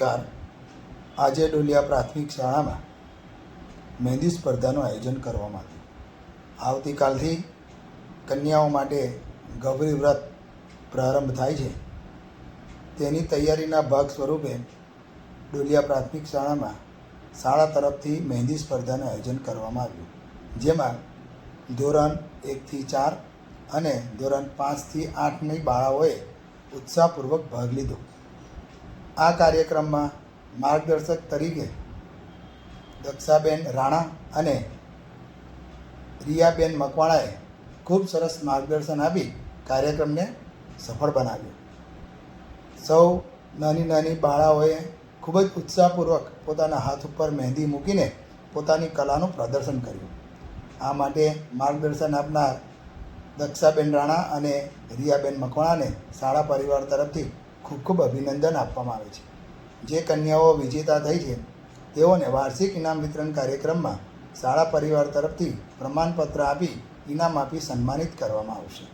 નમસ્કાર। આજે ડોલિયા પ્રાથમિક શાળામાં મહેંદી સ્પર્ધાનું આયોજન કરવામાં આવ્યું। આવતીકાલથી કન્યાઓ માટે ગૌરી વ્રત પ્રારંભ થાય છે, તેની તૈયારીના ભાગ સ્વરૂપે ડોલિયા પ્રાથમિક શાળામાં શાળા તરફથી મહેંદી સ્પર્ધાનું આયોજન કરવામાં આવ્યું, જેમાં ધોરણ 1 થી 4 અને ધોરણ 5 થી 8ની બાળાઓએ ઉત્સાહપૂર્વક ભાગ લીધો। આ કાર્યક્રમમાં માર્ગદર્શક તરીકે દક્ષાબેન રાણા અને રિયાબેન મકવાણાએ ખૂબ સરસ માર્ગદર્શન આપી કાર્યક્રમને સફળ બનાવ્યો। સૌ નાની નાની બાળાઓએ ખૂબ જ ઉત્સાહપૂર્વક પોતાના હાથ ઉપર મહેંદી મૂકીને પોતાની કલાનું પ્રદર્શન કર્યું। આ માટે માર્ગદર્શન આપનાર દક્ષાબેન રાણા અને રિયાબેન મકવાણાને શાળા પરિવાર તરફથી ખૂબ ખૂબ અભિનંદન આપવામાં આવે છે। જે કન્યાઓ વિજેતા થઈ છે તેઓને વાર્ષિક ઇનામ વિતરણ કાર્યક્રમમાં શાળા પરિવાર તરફથી પ્રમાણપત્ર આપી ઇનામ આપી સન્માનિત કરવામાં આવશે।